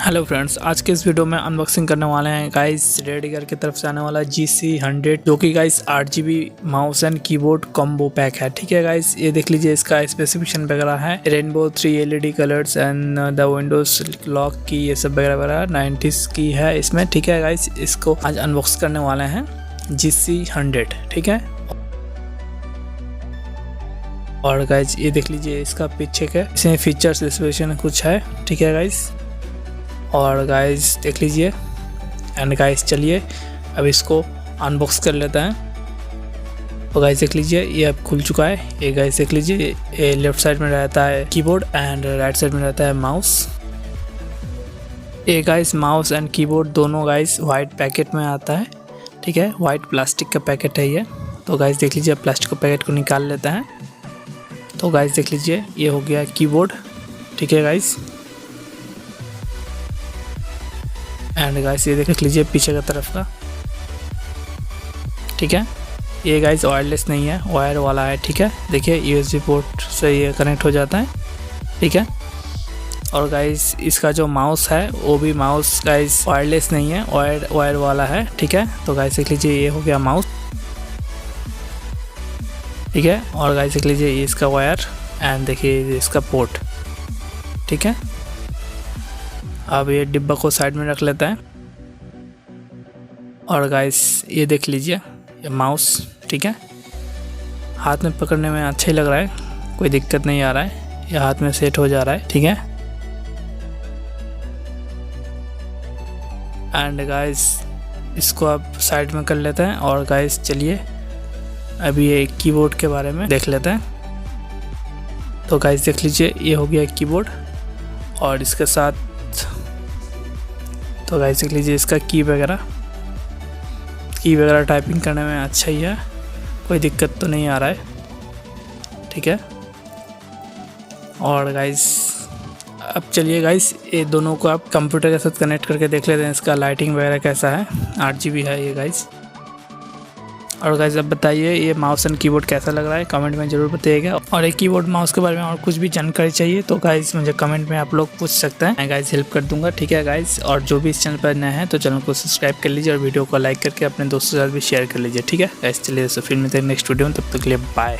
Hello friends, आज के इस वीडियो में अनबॉक्सिंग करने वाले हैं गाइस रेडीगर की तरफ से आने वाला GC100 जो कि guys 8GB mouse and keyboard combo pack है। ठीक है गाइस, ये देख लीजिए, इसका स्पेसिफिकेशन वगैरह है। Rainbow 3 LED colours and the Windows lock की ये सब वगैरह वगैरह 90s की है इसमें। ठीक है गाइस, इसको आज अनबॉक्स करने वाले हैं GC100। ठीक है, और गाइस ये देख लीजिए, इसका पीछे का इसमें फीचर्स स्पेसिफिकेशन कुछ है। ठीक है गाइस, और गाइस देख लीजिए। एंड गाइस चलिए अब इसको अनबॉक्स कर लेते हैं। तो गाइस देख लीजिए, ये अब खुल चुका है। ये गाइस देख लीजिए, ये लेफ्ट साइड में रहता है कीबोर्ड एंड राइट साइड में रहता है माउस। ये गाइस माउस एंड कीबोर्ड दोनों गाइस वाइट पैकेट में आता है। ठीक है, वाइट प्लास्टिक का पैकेट है ये। तो गाइस देख लीजिए, प्लास्टिक के पैकेट को निकाल लेते हैं। तो गाइस देख लीजिए, ये हो गया कीबोर्ड। ठीक है गाइस, एंड गाइस ये देख लीजिए पीछे का तरफ का। ठीक है, ये गाइस वायरलेस नहीं है, वायर वाला है। ठीक है, देखिए USB पोर्ट से ये कनेक्ट हो जाता है। ठीक है, और गाइस इसका जो माउस है वो भी माउस गाइस वायरलेस नहीं है, वायर वाला है। ठीक है, तो गाइस देख लीजिए, ये हो गया माउस। ठीक है, और गाइस देख लीजिए, ये इसका वायर एंड देखिए इसका पोर्ट। ठीक है, अब ये डिब्बा को साइड में रख लेता है। और गाइस ये देख लीजिए, ये माउस। ठीक है, हाथ में पकड़ने में अच्छा ही लग रहा है, कोई दिक्कत नहीं आ रहा है, ये हाथ में सेट हो जा रहा है। ठीक है, एंड गाइस इसको अब साइड में कर लेते हैं। और गाइस चलिए अभी ये कीबोर्ड के बारे में देख लेते हैं। तो गाइस देख लीजिए, ये हो गया कीबोर्ड, और इसके साथ तो गाइस देख लीजिए इसका की वगैरह टाइपिंग करने में अच्छा ही है, कोई दिक्कत तो नहीं आ रहा है। ठीक है, और गाइस अब चलिए गाइस ये दोनों को आप कंप्यूटर के साथ कनेक्ट करके देख लेते हैं, इसका लाइटिंग वगैरह कैसा है। 8GB है ये गाइस। और गाइस अब बताइए ये माउस एंड कीबोर्ड कैसा लग रहा है, कमेंट में ज़रूर बताइएगा। और एक कीबोर्ड माउस के बारे में और कुछ भी जानकारी चाहिए तो गाइस मुझे कमेंट में आप लोग पूछ सकते हैं, मैं गाइस हेल्प कर दूंगा। ठीक है गाइस, और जो भी इस चैनल पर नए हैं तो चैनल को सब्सक्राइब कर लीजिए और वीडियो को लाइक करके अपने दोस्तों के साथ भी शेयर कर लीजिए। ठीक है गाइस, चलिए फिर मिलते हैं नेक्स्ट वीडियो में, तब तक के लिए बाय।